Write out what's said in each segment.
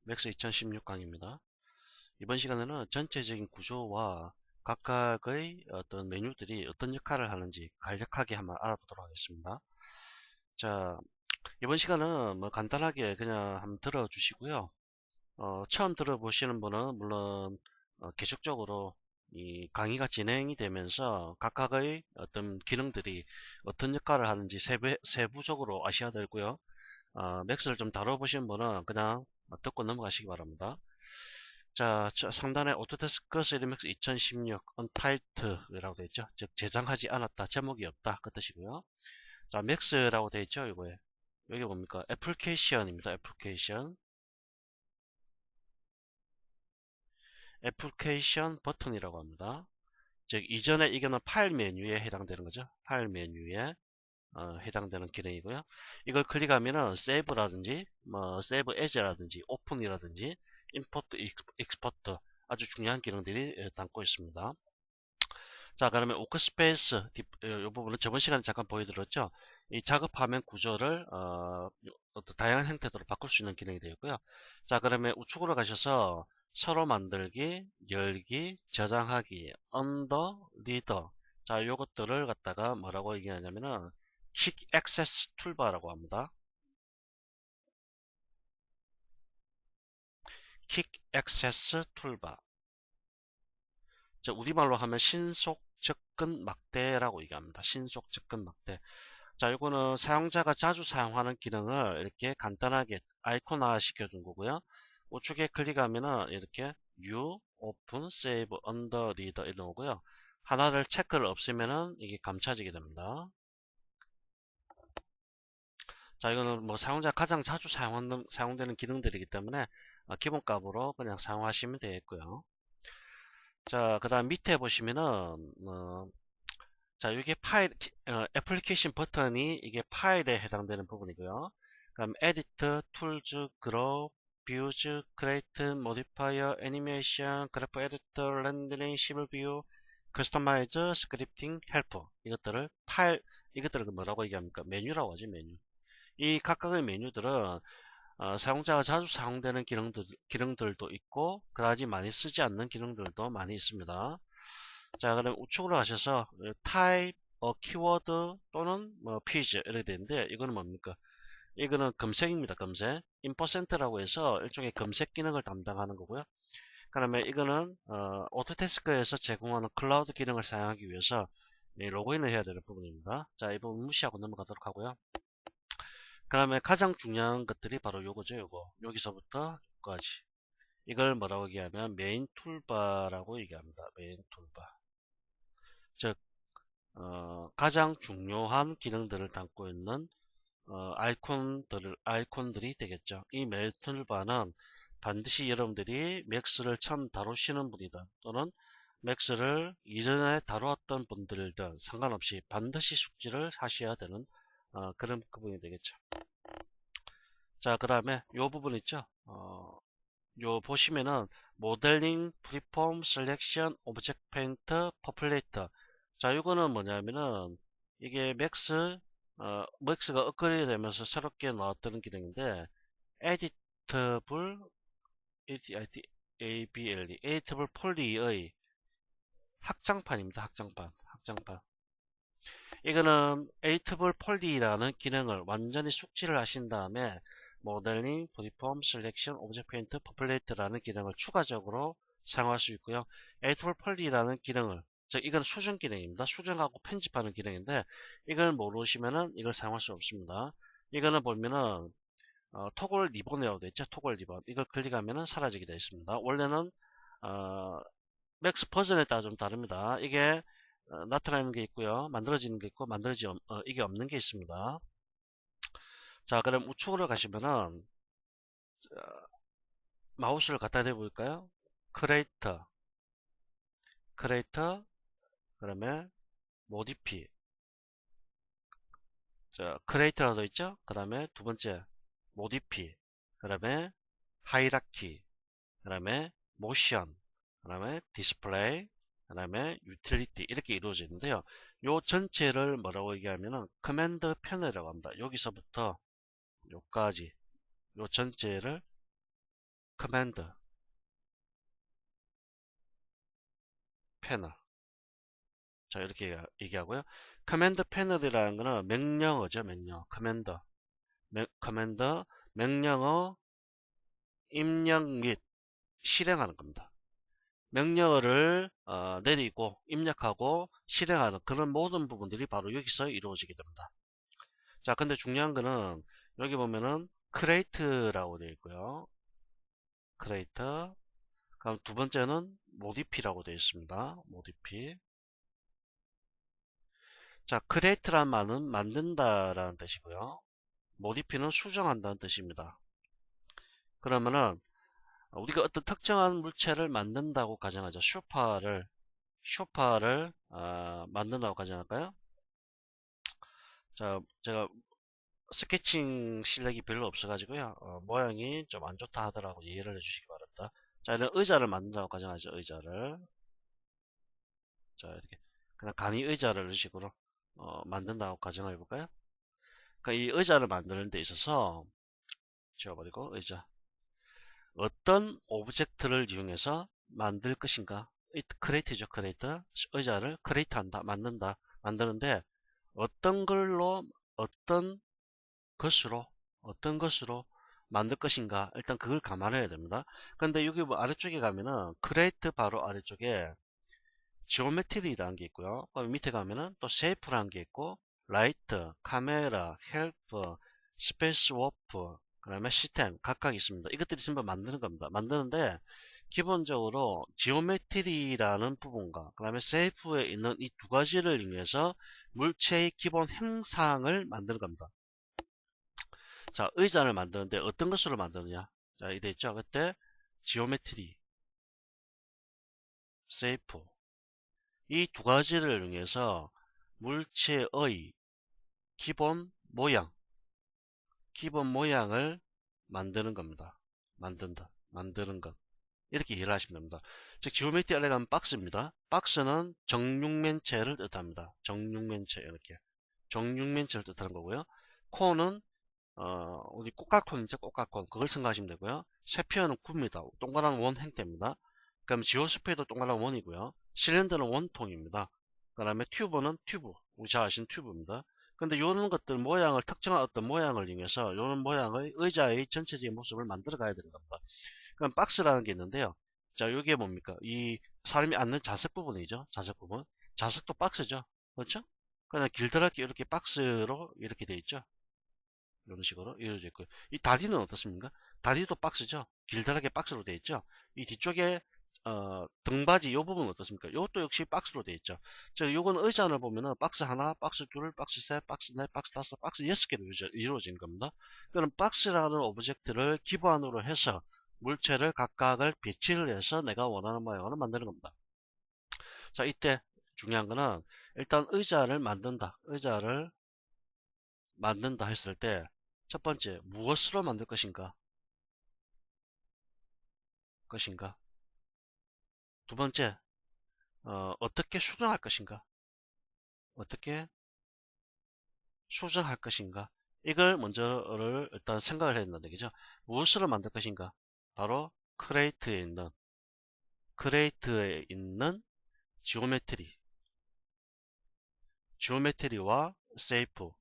맥스 2016 강의입니다. 이번 시간에는 전체적인 구조와 각각의 어떤 메뉴들이 어떤 역할을 하는지 간략하게 한번 알아보도록 하겠습니다. 자, 이번 시간은 뭐 간단하게 그냥 한번 들어주시고요. 처음 들어보시는 분은 물론 계속적으로 이 강의가 진행이 되면서 각각의 어떤 기능들이 어떤 역할을 하는지 세부적으로 아셔야 되고요. 맥스를 좀 다뤄보신 분은 그냥 듣고 넘어가시기 바랍니다. 자, 상단에 오토데스크 3DMAX 2016 Untighted라고 되어 있죠. 즉, 제장하지 않았다, 제목이 없다, 그 뜻이고요. 자, 맥스라고 되어 있죠. 이거에. 여기 뭡니까? 애플리케이션입니다. 애플리케이션. 애플리케이션 버튼이라고 합니다. 즉, 이전에 이거는 파일 메뉴에 해당되는 거죠. 파일 메뉴에 해당되는 기능이고요. 이걸 클릭하면은 세이브라든지 뭐 세이브 에즈라든지 오픈이라든지 임포트 익스포트 아주 중요한 기능들이 담고 있습니다. 자, 그러면 워크스페이스 이 부분은 저번 시간에 잠깐 보여드렸죠. 이 작업 화면 구조를 어떤 다양한 형태로 바꿀 수 있는 기능이 되었고요. 자, 그러면 우측으로 가셔서 서로 만들기, 열기, 저장하기, 언더, 리더. 자, 요것들을 갖다가 뭐라고 얘기하냐면은 퀵 액세스 툴바라고 합니다. 퀵 액세스 툴바. 자, 우리말로 하면 신속 접근 막대라고 얘기합니다. 신속 접근 막대. 자, 이거는 사용자가 자주 사용하는 기능을 이렇게 간단하게 아이콘화 시켜준 거고요. 우측에 클릭하면은 이렇게 New, Open, Save, Under, Reader 이런 거고요. 하나를 체크를 없애면은 이게 감춰지게 됩니다. 자, 이거는 뭐 사용자 가장 자주 사용되는 기능들이기 때문에 기본값으로 그냥 사용하시면 되겠고요. 자, 그 다음 밑에 보시면은 자, 이게 파일, 애플리케이션 버튼이 이게 파일에 해당되는 부분이고요. 그럼 에디터, 툴즈, 그룹, 뷰즈, 크레이트, 모디파이어, 애니메이션, 그래프 에디터, 렌더링, 시블 뷰, 커스터마이즈, 스크립팅, 헬퍼 이것들을 뭐라고 얘기합니까? 메뉴라고 하지, 메뉴. 이 각각의 메뉴들은 사용자가 자주 사용되는 기능들도 있고 그다지 많이 쓰지 않는 기능들도 많이 있습니다. 자, 그럼 우측으로 가셔서 타입, 키워드 또는 뭐 퀴즈 이렇게 되는데 이거는 뭡니까? 이거는 검색입니다. 검색. 인퍼센트라고 해서 일종의 검색 기능을 담당하는 거고요. 그러면 이거는 오토데스크에서 제공하는 클라우드 기능을 사용하기 위해서 로그인을 해야 되는 부분입니다. 자, 이 부분 무시하고 넘어가도록 하고요. 그다음에 가장 중요한 것들이 바로 요거죠. 요거. 여기서부터 여기까지. 이걸 뭐라고 얘기하면 메인 툴바라고 얘기합니다. 메인 툴바. 즉 가장 중요한 기능들을 담고 있는 아이콘들이 되겠죠. 이 메인 툴바는 반드시 여러분들이 맥스를 처음 다루시는 분이든 또는 맥스를 이전에 다루었던 분들든 상관없이 반드시 숙지를 하셔야 되는 그런 부분이 되겠죠. 자, 그 다음에 요 부분 있죠. 요 보시면은 모델링, 프리폼, 셀렉션, 오브젝트 페인트, 퍼플레이터. 자, 이거는 뭐냐면은 이게 맥스가 업그레이드 되면서 새롭게 나왔던 기능인데 에디터블 에디터블 폴리의 확장판입니다. 확장판. 이거는 에이트블 폴리라는 기능을 완전히 숙지를 하신 다음에 모델링, 프리폼, 셀렉션, 오브젝트 페인트, 퍼플레이트라는 기능을 추가적으로 사용할 수 있고요. 에이트블 폴리라는 기능을 즉 이건 수정 기능입니다. 수정하고 편집하는 기능인데 이걸 모르시면은 이걸 사용할 수 없습니다. 이거는 보면은 토글 리본이라고 되어 있죠. 토글 리본 이걸 클릭하면은 사라지게 되어 있습니다. 원래는 어, 맥스 버전에 따라 좀 다릅니다. 이게 나타나는 게 있고요. 만들어지는 게 있고 이게 없는 게 있습니다. 자, 그럼 우측으로 가시면은 마우스를 갖다 대볼까요? 크레이터, 그다음에 모디피. 자, 크레이터라고 있죠? 그 다음에 두 번째 모디피, 그 다음에 하이라키, 그 다음에 모션, 그 다음에 디스플레이, 그 다음에 유틸리티 이렇게 이루어져 있는데요. 요 전체를 뭐라고 얘기하면은 커맨드 패널이라고 합니다. 여기서부터 요까지 요 전체를 command 패널. 자, 이렇게 얘기하고요. 커맨드 패널이라는 거는 명령어죠, 명령. 커맨더, 명령어 입력 및 실행하는 겁니다. 명령어를 내리고 입력하고 실행하는 그런 모든 부분들이 바로 여기서 이루어지게 됩니다. 자, 근데 중요한 거는 여기 보면은 create라고 되어 있고요. create. 그럼 두 번째는 modify라고 되어 있습니다. modify. 자, create란 말은 만든다라는 뜻이고요. modify는 수정한다는 뜻입니다. 그러면은 우리가 어떤 특정한 물체를 만든다고 가정하죠. 쇼파를 만든다고 가정할까요? 자, 제가 스케칭 실력이 별로 없어가지고요. 모양이 좀 안 좋다 하더라고 이해를 해주시기 바랍니다. 자, 이런 의자를 만든다고 가정하죠. 의자를. 자, 이렇게 그냥 간이 의자를 이런 식으로 만든다고 가정해 볼까요? 그러니까 이 의자를 만드는 데 있어서 지워버리고 의자. 어떤 오브젝트를 이용해서 만들 것인가? 크레이트죠, 크레이트. 의자를 크레이트 한다, 만든다, 만드는데 어떤 걸로, 어떤 것으로, 어떤 것으로 만들 것인가? 일단 그걸 감안해야 됩니다. 근데 여기 뭐 아래쪽에 가면은 크레이트 바로 아래쪽에 지오메트리라는 게 있고요. 밑에 가면은 또 쉐이프라는 게 있고, 라이트, 카메라, 헬프, 스페이스 워프, 그 다음에 시스템 각각 있습니다. 이것들이 전부 만드는 겁니다. 만드는데 기본적으로 지오메트리라는 부분과 그 다음에 쉐이프에 있는 이 두 가지를 이용해서 물체의 기본 형상을 만드는 겁니다. 자, 의자를 만드는데 어떤 것으로 만드느냐? 자, 이래 있죠. 그때 지오메트리, 쉐이프 이 두 가지를 이용해서 물체의 기본 모양을 만드는 겁니다. 만드는 것. 이렇게 이해를 하시면 됩니다. 즉, 지오메트리 알레가면 박스입니다. 박스는 정육면체를 뜻합니다. 정육면체, 이렇게. 정육면체를 뜻하는 거고요. 콘은, 우리 꽃갈콘 있죠? 꽃갈콘. 그걸 생각하시면 되고요. 세피어는 굽니다. 동그란 원 형태입니다. 그럼 지오스피어도 동그란 원이고요. 실린더는 원통입니다. 그 다음에 튜브는 튜브. 우리 잘 아시는 튜브입니다. 근데 이런 것들 모양을 특정한 어떤 모양을 이용해서 이런 모양의 의자의 전체적인 모습을 만들어 가야 되는 겁니다. 그럼 박스라는 게 있는데요. 자, 이게 뭡니까? 이 사람이 앉는 좌석 부분이죠. 좌석 부분. 좌석도 박스죠. 그렇죠? 그냥 길다랗게 이렇게 박스로 이렇게 돼 있죠. 이런 식으로 이루어져 있고요. 이 다리는 어떻습니까? 다리도 박스죠. 길다랗게 박스로 돼 있죠. 이 뒤쪽에 등받이 이 부분 어떻습니까? 이것도 역시 박스로 되어 있죠. 즉, 요건 의자를 보면은 박스 하나, 박스 둘, 박스 셋, 박스 넷, 박스 다섯, 박스 여섯 개로 이루어진 겁니다. 그럼 박스라는 오브젝트를 기반으로 해서 물체를 각각을 배치를 해서 내가 원하는 모양으로 만드는 겁니다. 자, 이때 중요한 거는 일단 의자를 만든다 했을 때 첫 번째 무엇으로 만들 것인가? 두 번째 어떻게 수정할 것인가? 어떻게 수정할 것인가? 이걸 먼저를 일단 생각을 해야 된다는 얘기죠. 무엇으로 만들 것인가? 바로 크레이트에 있는 지오메트리와 세이프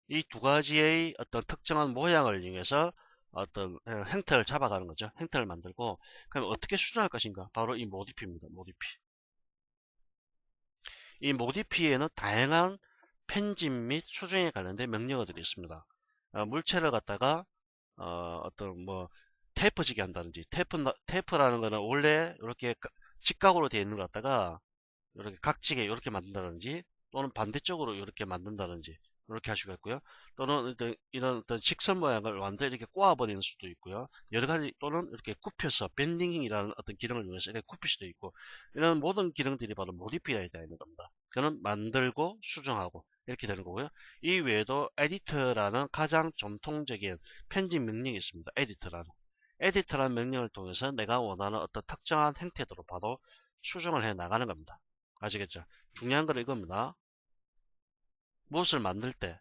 이 두 가지의 어떤 특정한 모양을 이용해서 어떤 형태를 잡아가는 거죠. 형태를 만들고 그럼 어떻게 수정할 것인가? 바로 이 모디피입니다. 이 모디피에는 다양한 편집 및 수정에 관련된 명령어들이 있습니다. 물체를 갖다가 어떤 뭐 테이프지게 한다든지 테이프라는 거는 원래 이렇게 직각으로 되어 있는 것 갖다가 이렇게 각지게 이렇게 만든다든지 또는 반대쪽으로 이렇게 만든다든지 이렇게 할 수가 있고요. 또는 이런 어떤 직선 모양을 완전히 이렇게 꼬아버리는 수도 있고요. 여러 가지 또는 이렇게 굽혀서 밴딩이라는 어떤 기능을 이용해서 이렇게 굽힐 수도 있고 이런 모든 기능들이 바로 모디피아에 되어 있는 겁니다. 그는 만들고 수정하고 이렇게 되는 거고요. 이 외에도 에디터라는 가장 전통적인 편집 명령이 있습니다. 에디터라는 명령을 통해서 내가 원하는 어떤 특정한 형태대로 바로 수정을 해 나가는 겁니다. 아시겠죠? 중요한 건 이겁니다. 무엇을 만들 때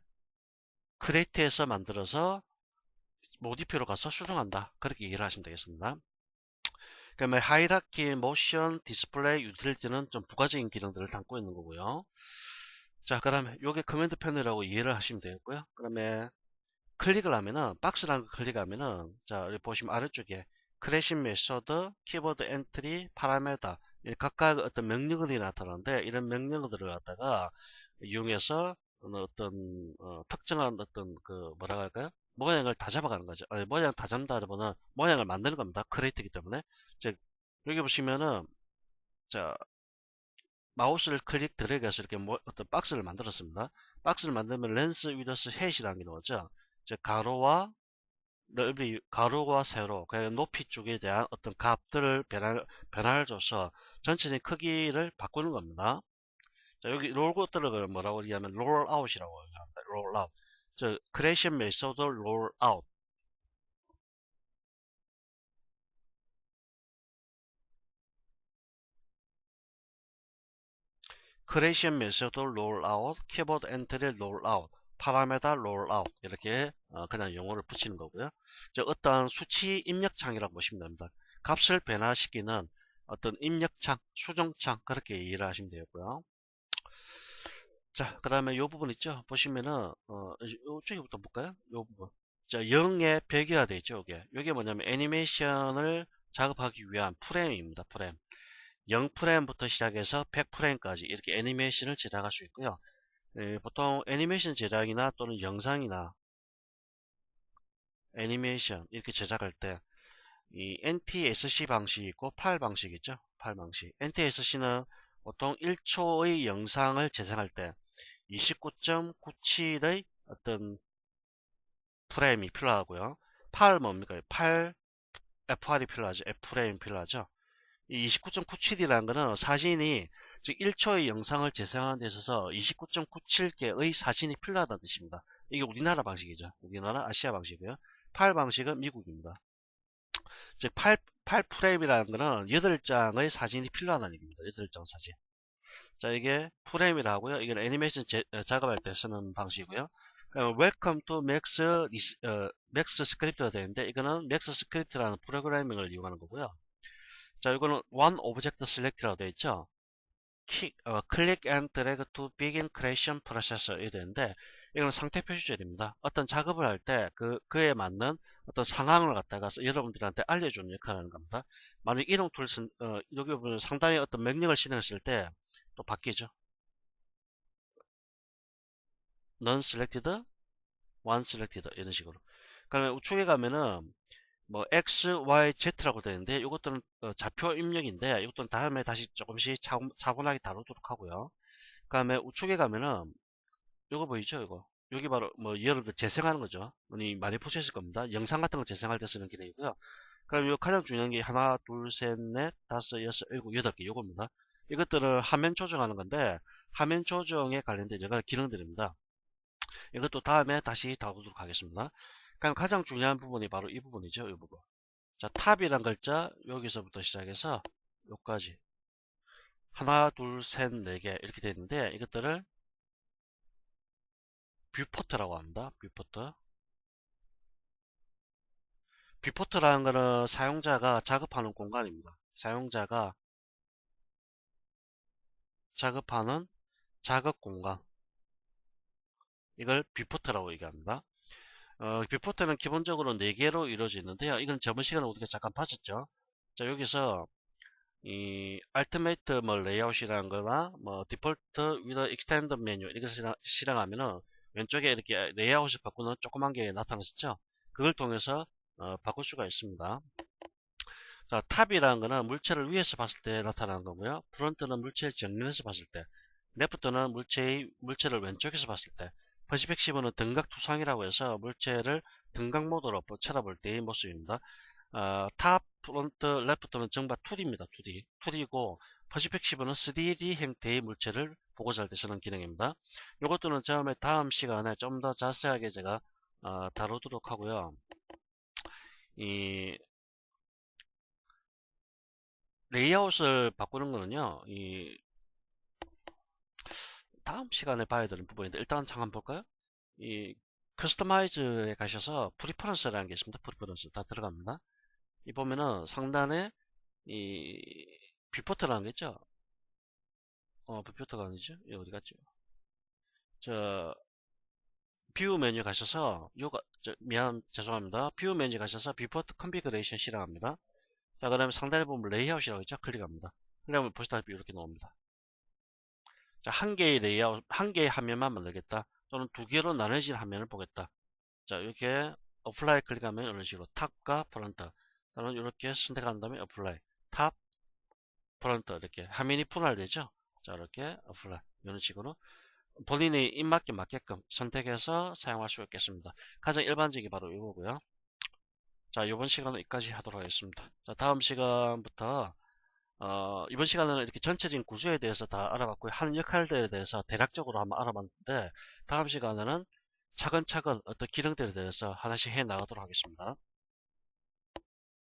크레이트에서 만들어서 모디피로 가서 수정한다. 그렇게 이해를 하시면 되겠습니다. 그러면 하이라키, 모션, 디스플레이, 유틸리티는 좀 부가적인 기능들을 담고 있는 거고요. 자, 그다음에 요게 커맨드 패널이라고 이해를 하시면 되겠고요. 그다음에 클릭을 하면은 박스라는 거 클릭하면은 자, 여기 보시면 아래쪽에 크래싱 메소드, 키보드 엔트리, 파라메다 각각 어떤 명령어들이 나타나는데 이런 명령어들을 갖다가 이용해서 어떤 특정한 어떤 그 뭐라 할까요? 모양을 다 잡아가는 거죠. 아니, 모양 다 잡는다기보다는 모양을 만드는 겁니다. 크리에이트이기 때문에. 즉 여기 보시면은 자 마우스를 클릭 드래그해서 이렇게 어떤 박스를 만들었습니다. 박스를 만들면 렌스, 위더스, 햇이라는 게 나오죠. 즉 가로와 넓이, 가로와 세로, 그 높이 쪽에 대한 어떤 값들을 변화를 줘서 전체적인 크기를 바꾸는 겁니다. 자, 여기 롤것들을 뭐라고 얘기하면 롤아웃이라고 합니다. 롤아웃. 저 크레이션 메소드 롤아웃. 크레이션 메소드 롤아웃, 키보드 엔트리 롤아웃, 파라메다 롤아웃 이렇게 그냥 용어를 붙이는 거고요. 저 어떤 수치 입력창이라고 보시면 됩니다. 값을 변화시키는 어떤 입력창, 수정창 그렇게 이해를 하시면 되고요. 자, 그 다음에 요 부분 있죠? 보시면은 이쪽부터 볼까요? 요 부분. 자, 0에 100이라 되어 있죠? 이게 뭐냐면 애니메이션을 작업하기 위한 프레임입니다. 프레임. 0프레임부터 시작해서 100프레임까지 이렇게 애니메이션을 제작할 수 있고요. 보통 애니메이션 제작이나 또는 영상이나 애니메이션 이렇게 제작할 때 이 NTSC 방식이 있고 파일 방식이 있죠. 파일 방식. NTSC는 보통 1초의 영상을 재생할 때 29.97의 어떤 프레임이 필요하고요. 파일 뭡니까? 파일 FR이 필요하죠. F프레임 필요하죠. 이 29.97이라는 거는 사진이 즉 1초의 영상을 재생하는 데 있어서 29.97개의 사진이 필요하다는 뜻입니다. 이게 우리나라 방식이죠. 우리나라 아시아 방식이고요. 파일 방식은 미국입니다. 즉 8프레임이라는 거는 8장의 사진이 필요하다는 얘기입니다. 8장 사진. 자, 이게 프레임이라 하고요. 이건 애니메이션 작업할 때 쓰는 방식이고요. Welcome to Max 스크립트가 되는데 이거는 Max 스크립트라는 프로그래밍을 이용하는 거고요. 자, 이거는 One Object Select라고 되어 있죠. Click and Drag to Begin Creation Process 이 되는데 이거는 상태 표시절입니다. 어떤 작업을 할 때 그에 맞는 어떤 상황을 갖다가 여러분들한테 알려주는 역할을 하는 겁니다. 만약 이동 툴 여기 보면 상당히 어떤 명령을 실행했을 때 또 바뀌죠. None selected, one selected 이런 식으로. 그러면 우측에 가면은 뭐 X, Y, Z라고 되는데 이것들은 좌표 입력인데 이것들은 다음에 다시 조금씩 차분하게 다루도록 하고요. 그 다음에 우측에 가면은 이거 보이죠? 이거 여기 바로 뭐 여러분들 재생하는 거죠. 많이 보셨을 겁니다. 영상 같은 거 재생할 때 쓰는 기능이고요. 그럼 이 가장 중요한 게 하나, 둘, 셋, 넷, 다섯, 여섯, 일곱, 여덟 개 요겁니다. 이것들은 화면 조정하는 건데 화면 조정에 관련된 여러 가지 기능들입니다. 이것도 다음에 다시 다루도록 하겠습니다. 그럼 가장 중요한 부분이 바로 이 부분이죠. 이 부분. 자, 탑이란 글자 여기서부터 시작해서 여기까지 하나, 둘, 셋, 네 개 이렇게 되어 있는데 이것들을 뷰포트라고 합니다. 뷰포트. 뷰포트라는 것은 사용자가 작업하는 공간입니다. 사용자가 작업하는 작업 공간. 이걸 뷰포트라고 얘기합니다. 뷰포트는 기본적으로 4개로 이루어지는데요. 이건 저번 시간에 우리가 잠깐 봤었죠. 자, 여기서 이 알티메이트 뭐 레이아웃이라는 거나 뭐 디폴트 위더 익스텐드 메뉴 이것을 실행하면은 왼쪽에 이렇게 레이아웃을 바꾸는 조그만 게 나타났었죠. 그걸 통해서 바꿀 수가 있습니다. 자, 탑이라는 거는 물체를 위에서 봤을 때 나타나는 거고요. 프론트는 물체를 정면에서 봤을 때, 레프트는 물체를 왼쪽에서 봤을 때, 퍼스펙시브는 등각 투상이라고 해서 물체를 등각 모드로 쳐다볼 때의 모습입니다. 탑, 프론트, 레프트는 전부 다 2D입니다. 2D. 2D고 퍼스펙시브는 3D 형태의 물체를 보고자 할 때 쓰는 기능입니다. 이것들은 다음 시간에 좀 더 자세하게 제가 다루도록 하고요. 이 레이아웃을 바꾸는 거는요, 다음 시간에 봐야 되는 부분인데, 일단 잠깐 볼까요? 이, 커스터마이즈에 가셔서 프리퍼런스라는 게 있습니다. 프리퍼런스 다 들어갑니다. 이 보면은 상단에 이 뷰포트라는 게 있죠. 뷰포트가 아니죠. 이 어디 갔죠? 저 뷰 메뉴 가셔서 죄송합니다. 뷰 메뉴 가셔서 뷰포트 컨피그레이션 실행합니다. 자, 그다음에 상단에 보면 레이아웃이라고 있죠. 클릭합니다. 그러면 보시다시피 이렇게 나옵니다. 자, 한 개의 레이아웃, 한 개의 화면만 만들겠다. 또는 두 개로 나눠진 화면을 보겠다. 자, 이렇게 어플라이 클릭하면 이런 식으로 탑과 프론트. 또는 이렇게 선택한 다음에 어플라이. 탑, 프론트 이렇게 화면이 분할되죠. 자, 이렇게 어플라이 이런 식으로 본인의 입맛에 맞게끔 선택해서 사용할 수 있겠습니다. 가장 일반적이 바로 이거고요. 자, 이번 시간은 여기까지 하도록 하겠습니다. 자, 다음 시간부터 이번 시간에는 이렇게 전체적인 구조에 대해서 다 알아봤고요. 하는 역할들에 대해서 대략적으로 한번 알아봤는데, 다음 시간에는 차근차근 어떤 기능들에 대해서 하나씩 해 나가도록 하겠습니다.